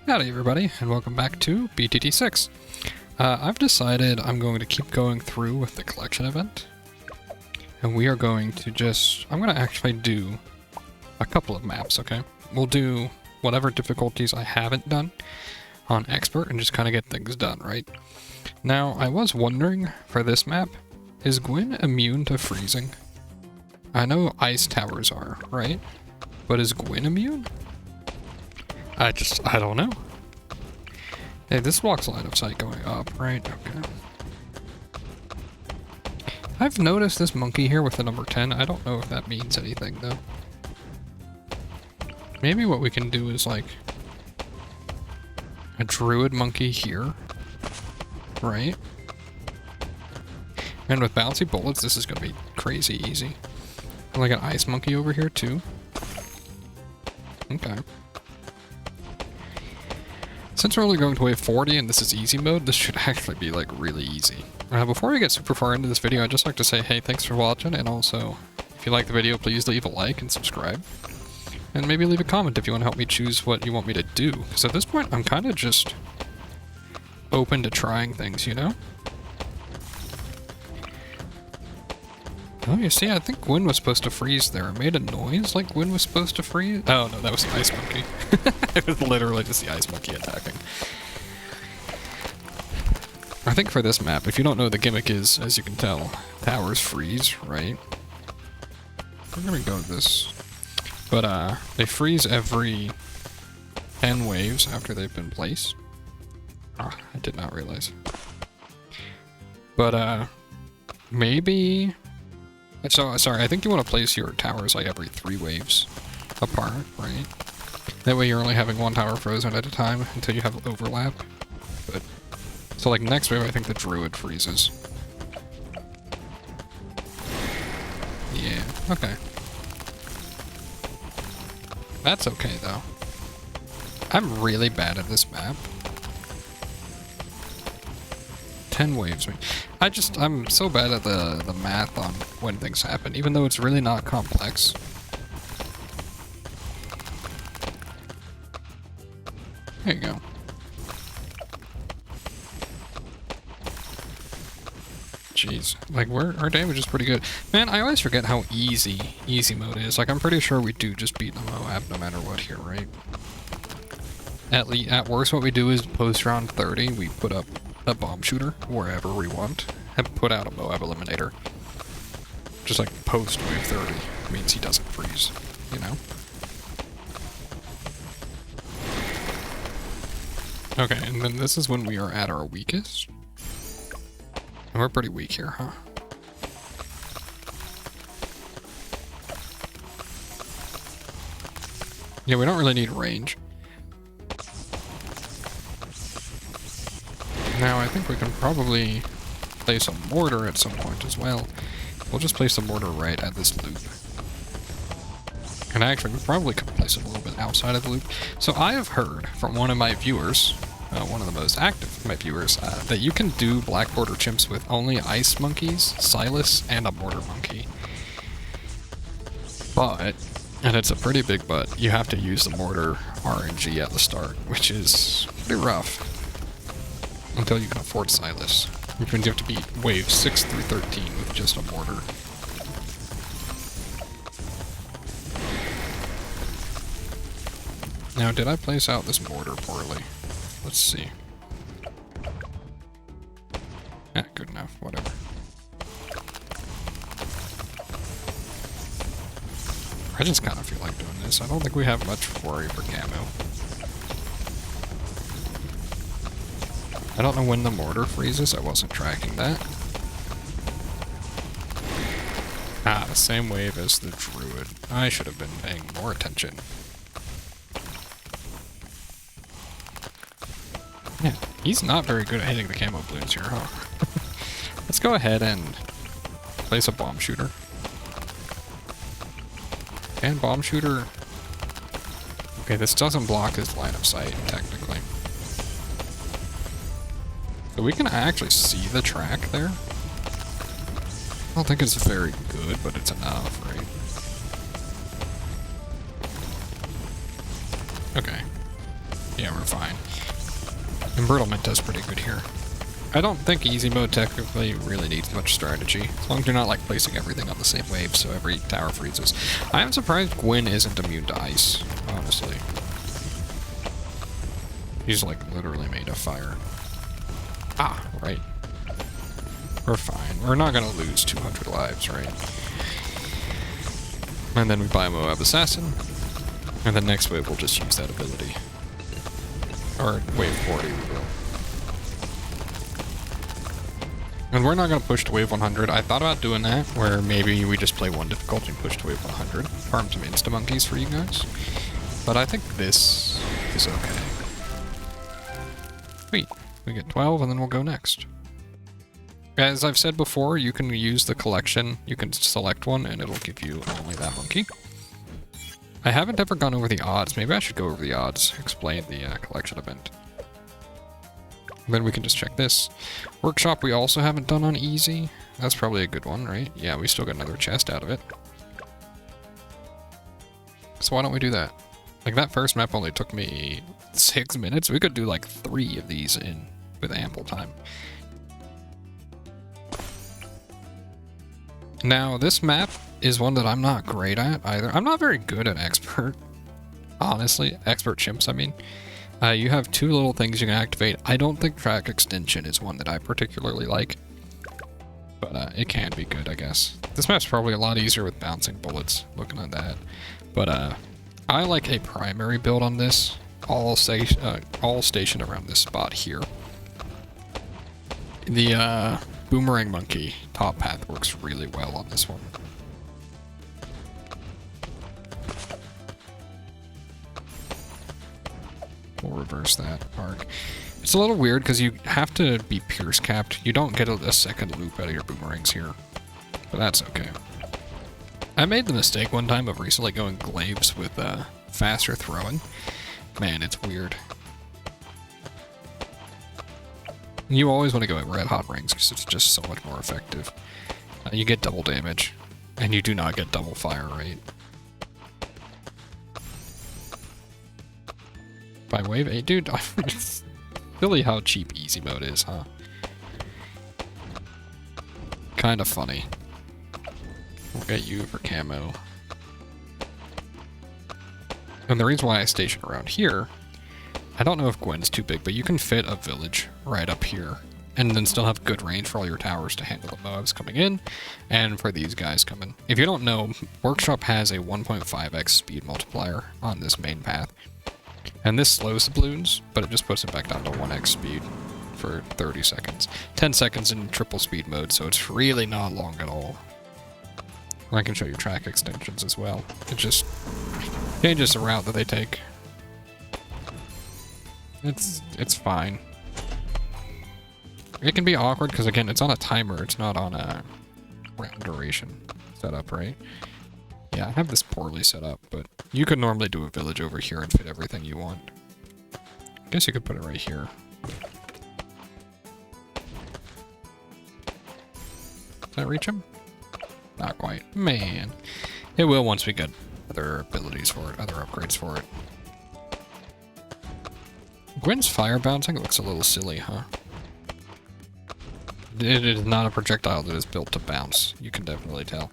Howdy everybody, and welcome back to BTD6. I've decided I'm going to keep going through with the collection event. And we are going to I'm going to actually do a couple of maps, okay? We'll do whatever difficulties I haven't done on Expert and just kind of get things done, right? Now, I was wondering, for this map, is Gwyn immune to freezing? I know ice towers are, right? But is Gwyn immune? I don't know. Hey, this blocks line of sight going up, right? Okay. I've noticed this monkey here with the number 10. I don't know if that means anything, though. Maybe what we can do is, like, a druid monkey here, right? And with bouncy bullets, this is going to be crazy easy. And like an ice monkey over here, too. Okay. Since we're only going to wave 40 and this is easy mode, this should actually be like really easy. Before we get super far into this video, I'd just like to say, hey, thanks for watching, and also, if you like the video, please leave a like and subscribe. And maybe leave a comment if you want to help me choose what you want me to do. Because at this point, I'm kind of just open to trying things, you know? Oh, you see, I think Gwyn was supposed to freeze there. It made a noise like Gwyn was supposed to freeze. Oh, no, that was the ice monkey. It was literally just the ice monkey attacking. I think for this map, if you don't know, the gimmick is, as you can tell, towers freeze, right? We're gonna go with this. But, they freeze every 10 waves after they've been placed. Ah, I did not realize. But, maybe... So, sorry, I think you want to place your towers like every 3 waves apart, right? That way you're only having one tower frozen at a time until you have overlap. But, so like next wave I think the druid freezes. Yeah, okay. That's okay though. I'm really bad at this map. 10 waves. I'm so bad at the math on when things happen, even though it's really not complex. There you go. Jeez, like our damage is pretty good. Man, I always forget how easy mode is. Like, I'm pretty sure we do just beat the Moab no matter what here, right? At worst, what we do is post round 30, we put up a bomb shooter wherever we want and put out a Moab eliminator. Just like post wave 30 means he doesn't freeze, you know? Okay, and then this is when we are at our weakest. And we're pretty weak here, huh? Yeah, we don't really need range. Now, I think we can probably place a mortar at some point as well. We'll just place the mortar right at this loop. And actually, we probably could place it a little bit outside of the loop. So I have heard from one of my viewers, one of the most active of my viewers, that you can do black border chimps with only ice monkeys, Silas, and a mortar monkey. But, and it's a pretty big but, you have to use the mortar RNG at the start, which is pretty rough. Until you can afford Silas. Which means you have to beat waves 6 through 13 with just a mortar. Now, did I place out this mortar poorly? Let's see. Yeah, good enough, whatever. I just kind of feel like doing this. I don't think we have much worry for camo. I don't know when the mortar freezes, I wasn't tracking that. Ah, the same wave as the druid. I should have been paying more attention. Yeah, he's not very good at hitting the camo balloons here, huh? Let's go ahead and place a bomb shooter. And bomb shooter... Okay, this doesn't block his line of sight, technically. So we can actually see the track there. I don't think it's very good, but it's enough, right? Okay. Yeah, we're fine. Embrittlement does pretty good here. I don't think easy mode technically really needs much strategy, as long as you're not like placing everything on the same wave so every tower freezes. I am surprised Gwyn isn't immune to ice, honestly. He's like literally made of fire. Ah, right. We're fine. We're not gonna lose 200 lives, right? And then we buy Moab Assassin, and the next wave we'll just use that ability. Or wave 40 we will. And we're not going to push to wave 100. I thought about doing that, where maybe we just play one difficulty and push to wave 100. Farm some insta-monkeys for you guys. But I think this is okay. Sweet. We get 12 and then we'll go next. As I've said before, you can use the collection. You can select one and it'll give you only that monkey. I haven't ever gone over the odds. Maybe I should go over the odds, explain the collection event. Then we can just check this. Workshop we also haven't done on easy. That's probably a good one, right? Yeah, we still got another chest out of it. So why don't we do that? Like, that first map only took me 6 minutes. We could do like 3 of these in with ample time. Now, this map is one that I'm not great at either. I'm not very good at expert, honestly. Expert chimps, I mean. You have 2 little things you can activate. I don't think track extension is one that I particularly like. But it can be good, I guess. This map's probably a lot easier with bouncing bullets, looking at that. But I like a primary build on this. All stationed around this spot here. The boomerang monkey top path works really well on this one. We'll reverse that arc. It's a little weird because you have to be pierce capped. You don't get a second loop out of your boomerangs here, but that's okay. I made the mistake one time of recently going glaives with faster throwing. Man, it's weird. You always want to go at red hot rings because it's just so much more effective. You get double damage, and you do not get double fire rate. By wave 8, dude, it's really how cheap easy mode is, huh? Kind of funny. We'll get you for camo. And the reason why I station around here, I don't know if Gwen's too big, but you can fit a village right up here and then still have good range for all your towers to handle the Moabs coming in and for these guys coming. If you don't know, Workshop has a 1.5x speed multiplier on this main path. And this slows the balloons, but it just puts it back down to 1x speed for 30 seconds. 10 seconds in triple speed mode, so it's really not long at all. I can show you track extensions as well. It just changes the route that they take. It's fine. It can be awkward because, again, it's on a timer. It's not on a round duration setup, right? Yeah, I have this poorly set up, but you could normally do a village over here and fit everything you want. I guess you could put it right here. Does that reach him? Not quite. Man. It will once we get other abilities for it, other upgrades for it. Gwen's fire bouncing looks a little silly, huh? It is not a projectile that is built to bounce. You can definitely tell.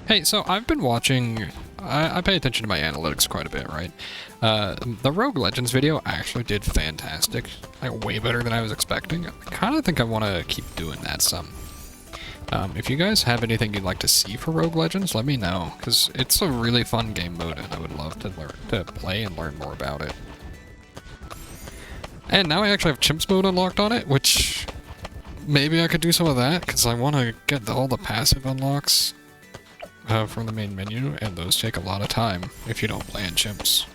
Hey, so I've been watching... I pay attention to my analytics quite a bit, right? The Rogue Legends video actually did fantastic. Like, way better than I was expecting. I kind of think I want to keep doing that some. If you guys have anything you'd like to see for Rogue Legends, let me know, because it's a really fun game mode, and I would love to play and learn more about it. And now I actually have Chimps mode unlocked on it, which maybe I could do some of that, because I want to get all the passive unlocks from the main menu, and those take a lot of time if you don't play in Chimps.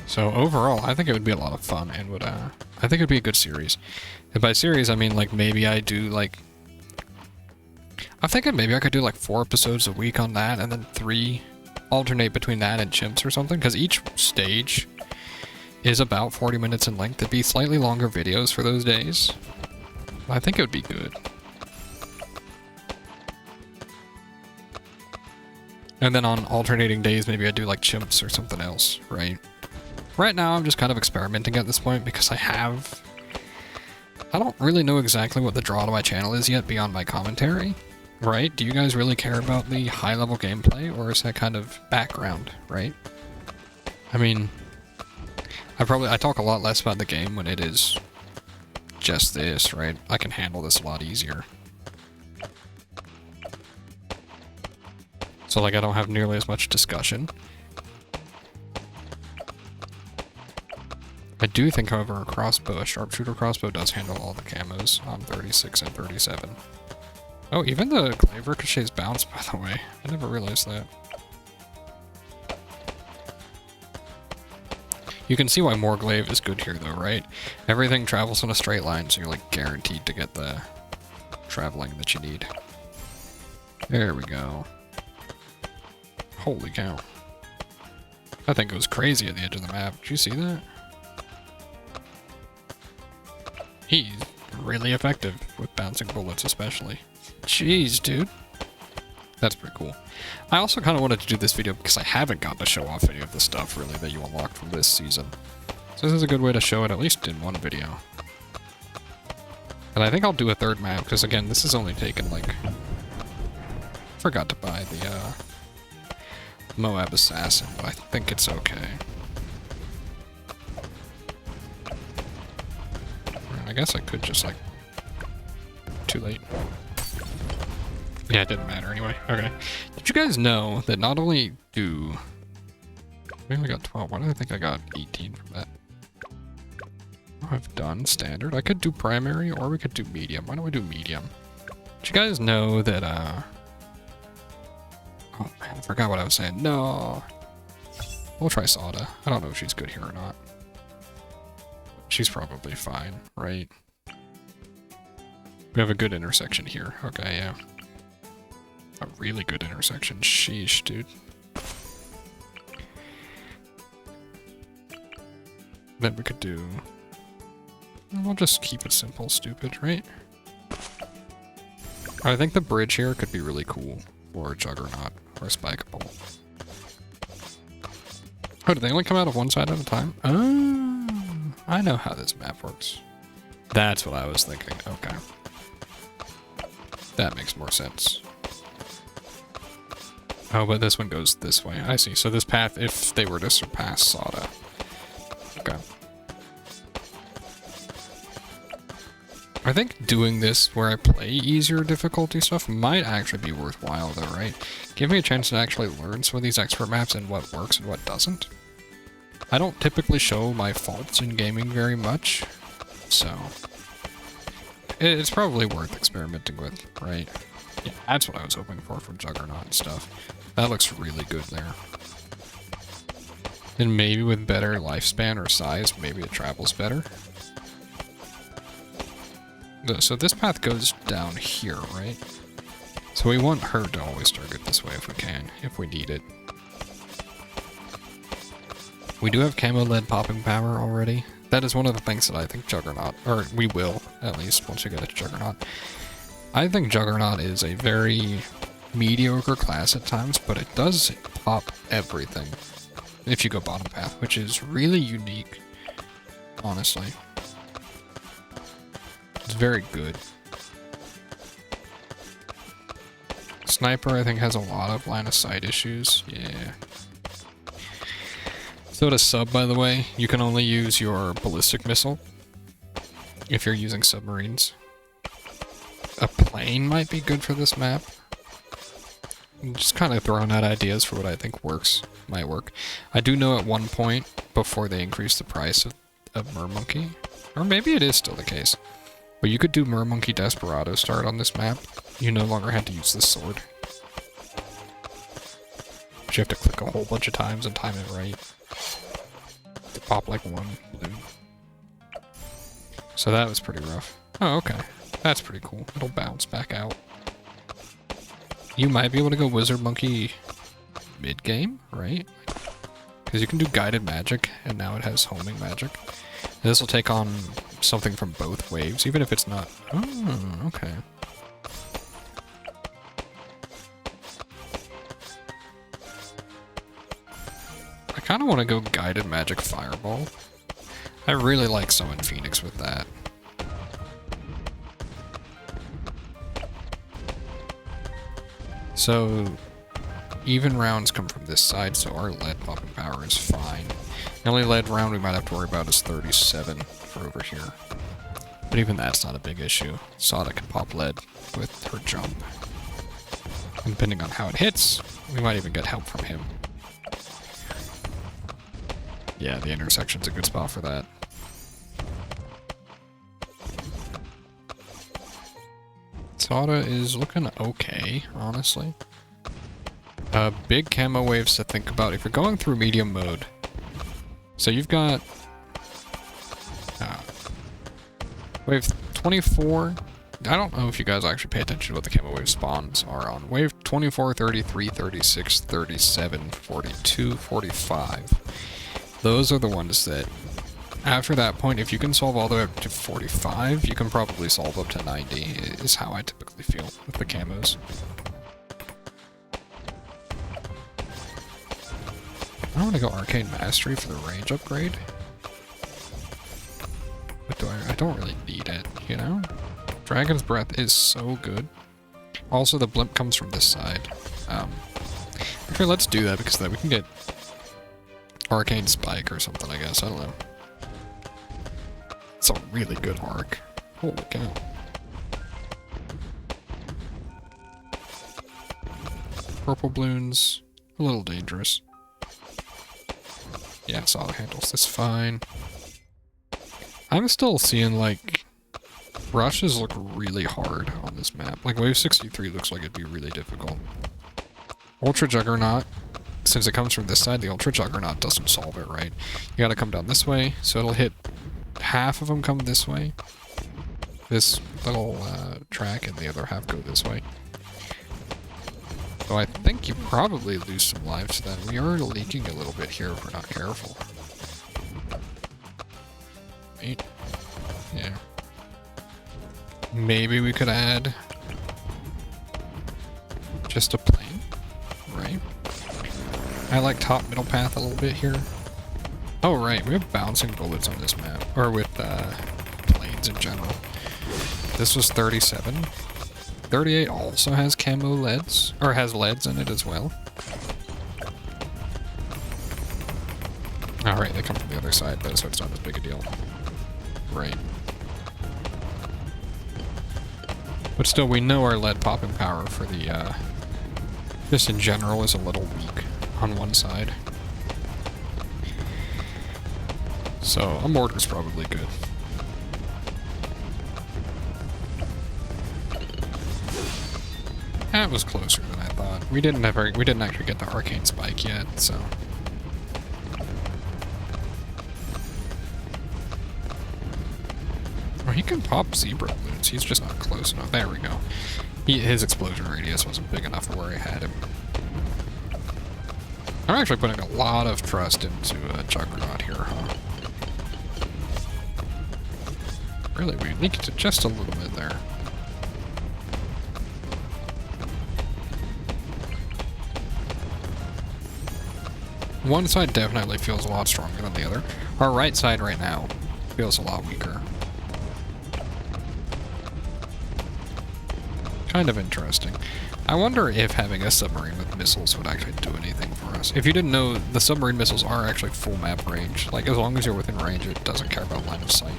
So overall, I think it would be a lot of fun, and would I think it would be a good series. And by series, I mean, like, maybe I do, like... I'm thinking maybe I could do, like, 4 episodes a week on that, and then 3 alternate between that and Chimps or something, because each stage is about 40 minutes in length. It'd be slightly longer videos for those days. I think it would be good. And then on alternating days, maybe I do like chimps or something else, right? Right now, I'm just kind of experimenting at this point because I don't really know exactly what the draw to my channel is yet beyond my commentary, right? Do you guys really care about the high-level gameplay, or is that kind of background, right? I mean, I talk a lot less about the game when it is just this, right? I can handle this a lot easier. So, like, I don't have nearly as much discussion. I do think, however, a sharpshooter crossbow does handle all the camos on 36 and 37. Oh, even the glaive ricochets bounce, by the way. I never realized that. You can see why more glaive is good here, though, right? Everything travels in a straight line, so you're, like, guaranteed to get the traveling that you need. There we go. Holy cow. That thing goes crazy at the edge of the map. Did you see that? He's really effective with bouncing bullets, especially. Jeez, dude. That's pretty cool. I also kind of wanted to do this video because I haven't gotten to show off any of the stuff, really, that you unlocked from this season. So this is a good way to show it, at least in one video. And I think I'll do a third map, because again, this has only taken, like... Forgot to buy the, Moab Assassin, but I think it's okay. I guess I could just, like... Too late. Yeah, it didn't matter anyway. Okay. Did you guys know that not only do... I only got 12. Why did I think I got 18 from that? I've done standard. I could do primary, or we could do medium. Why don't we do medium? Did you guys know that, Oh man, I forgot what I was saying. No! We'll try Sada. I don't know if she's good here or not. She's probably fine, right? We have a good intersection here. Okay, yeah. A really good intersection. Sheesh, dude. Then we could do... We'll just keep it simple, stupid, right? I think the bridge here could be really cool. Or a Juggernaut. Or a Spikeable. Oh, do they only come out of one side at a time? Oh, I know how this map works. That's what I was thinking. Okay. That makes more sense. Oh, but this one goes this way. I see. So this path, if they were to surpass Sada. Okay. I think doing this where I play easier difficulty stuff might actually be worthwhile though, right? Give me a chance to actually learn some of these expert maps and what works and what doesn't. I don't typically show my faults in gaming very much, so... It's probably worth experimenting with, right? Yeah, that's what I was hoping for from Juggernaut and stuff. That looks really good there. And maybe with better lifespan or size, maybe it travels better. So this path goes down here, right? So we want her to always target this way if we can, if we need it. We do have camo lead popping power already. That is one of the things that I think Juggernaut, or we will, at least, once we get it to Juggernaut. I think Juggernaut is a very mediocre class at times, but it does pop everything if you go bottom path, which is really unique, honestly. It's very good. Sniper, I think, has a lot of line of sight issues. Yeah. So to sub, by the way, you can only use your ballistic missile if you're using submarines. A plane might be good for this map. I'm just kind of throwing out ideas for what I think might work. I do know at one point, before they increased the price of Mermonkey, or maybe it is still the case, but you could do Mermonkey Desperado start on this map. You no longer had to use the sword. But you have to click a whole bunch of times and time it right. To pop like one blue. So that was pretty rough. Oh, okay. That's pretty cool. It'll bounce back out. You might be able to go Wizard Monkey mid-game, right? Because you can do guided magic, and now it has homing magic. And this will take on something from both waves, even if it's not... Oh, okay. kind of want to go Guided Magic Fireball. I really like Summon Phoenix with that. So, even rounds come from this side, so our lead popping power is fine. The only lead round we might have to worry about is 37 for over here. But even that's not a big issue. Sada can pop lead with her jump. And depending on how it hits, we might even get help from him. Yeah, the intersection's a good spot for that. Sada is looking okay, honestly. Big camo waves to think about if you're going through medium mode. So you've got wave 24. I don't know if you guys actually pay attention to what the camo wave spawns are on. Wave 24, 33, 36, 37, 42, 45. Those are the ones that, after that point, if you can solve all the way up to 45, you can probably solve up to 90, is how I typically feel with the camos. I want to go Arcane Mastery for the range upgrade. But I don't really need it, you know? Dragon's Breath is so good. Also, the blimp comes from this side. Okay, let's do that because then we can get Arcane Spike or something, I guess. I don't know. It's a really good arc. Holy cow. Purple balloons, a little dangerous. Yeah, Sada handles this fine. I'm still seeing, like, rushes look really hard on this map. Like, wave 63 looks like it'd be really difficult. Ultra Juggernaut, since it comes from this side, the Ultra Juggernaut doesn't solve it, right? You gotta come down this way, so it'll hit half of them come this way. This little track, and the other half go this way. So I think you probably lose some lives then. We are leaking a little bit here if we're not careful. Right? Yeah. Maybe we could add just a plane, right? I like top middle path a little bit here. Oh right, we have bouncing bullets on this map, or with planes in general. This was 37. 38 also has camo leads, or has leads in it as well. Alright, they come from the other side though, so it's not as big a deal. Right. But still, we know our lead popping power for the, just in general is a little weak on one side. So, a mortar's probably good. That was closer than I thought. We didn't actually get the Arcane Spike yet, so. Oh, he can pop zebra balloons. He's just not close enough. There we go. His explosion radius wasn't big enough for where I had him. I'm actually putting a lot of trust into Juggernaut here, huh? Really, we leaked it just a little bit there. One side definitely feels a lot stronger than the other. Our right side right now feels a lot weaker. Kind of interesting. I wonder if having a submarine with missiles would actually do anything for us. If you didn't know, the submarine missiles are actually full map range. Like, as long as you're within range, it doesn't care about line of sight.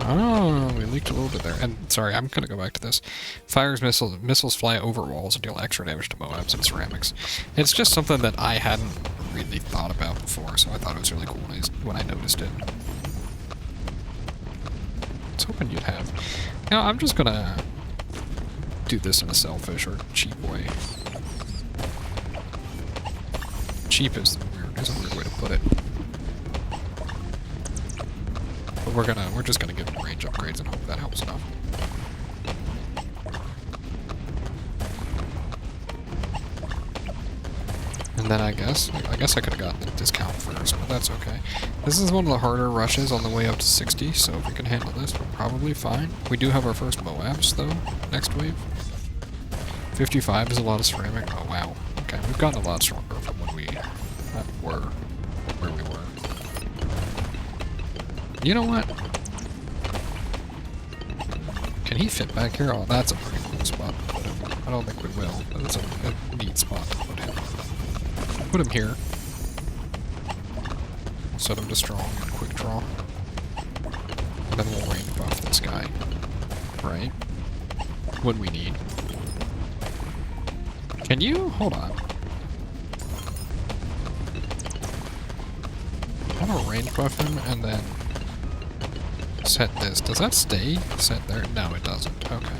Oh, we leaked a little bit there. And, sorry, I'm gonna go back to this. Fires missiles fly over walls and deal extra damage to Moabs and ceramics. It's just something that I hadn't really thought about before, so I thought it was really cool when I noticed it. I was hoping you'd have. Now, I'm just gonna do this in a selfish or cheap way. Cheap is a weird way to put it. But we're just gonna give them range upgrades and hope that helps enough. And then I guess I could have gotten the discount first, but that's okay. This is one of the harder rushes on the way up to 60, so if we can handle this, we're probably fine. We do have our first Moabs, though, next wave. 55 is a lot of ceramic. Oh, wow. Okay. Okay, we've gotten a lot stronger from when we were where we were. You know what? Can he fit back here? Oh, that's a pretty cool spot to put him. I don't think we will, but it's a neat spot to put him. Put him here. Set him to strong and quick draw. And then we'll range buff this guy. Right? When we need. Can you? Hold on. I want to range buff him and then set this. Does that stay set there? No, it doesn't. Okay.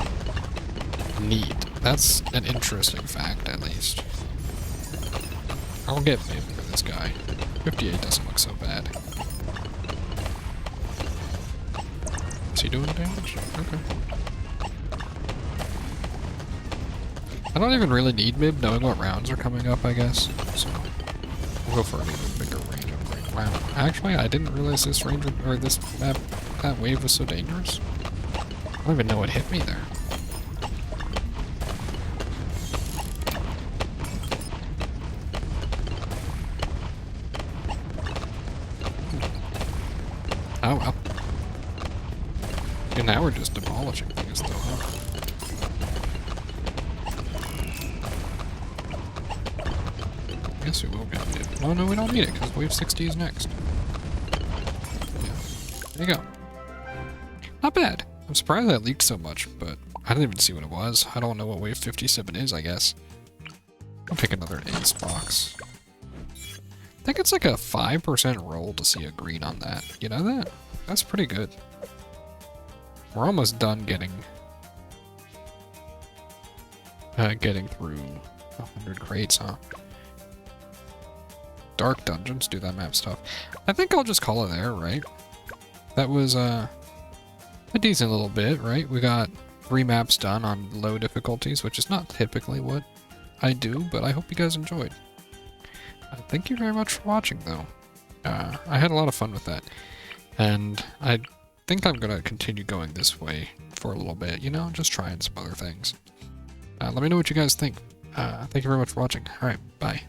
Neat. That's an interesting fact, at least. I'll get mid for this guy. 58 doesn't look so bad. Is he doing damage? Okay. I don't even really need mid, knowing what rounds are coming up, I guess. So, we'll go for an even bigger range upgrade. Wow. Actually, I didn't realize this range, or this map, that wave was so dangerous. I don't even know what hit me there. Oh well. And now we're just demolishing things though, huh? Guess we will get it. Oh no, we don't need it, because wave 60 is next. Yeah. There you go. Not bad. I'm surprised that leaked so much, but I didn't even see what it was. I don't know what wave 57 is, I guess. I'll pick another ace box. I think it's like a 5% roll to see a green on that. You know that? That's pretty good. We're almost done getting through 100 crates, huh? Dark dungeons, do that map stuff. I think I'll just call it there, right? That was a decent little bit, right? We got 3 maps done on low difficulties, which is not typically what I do, but I hope you guys enjoyed. Thank you very much for watching, though. I had a lot of fun with that. And I think I'm going to continue going this way for a little bit, you know, just trying some other things. Let me know what you guys think. Thank you very much for watching. Alright, bye.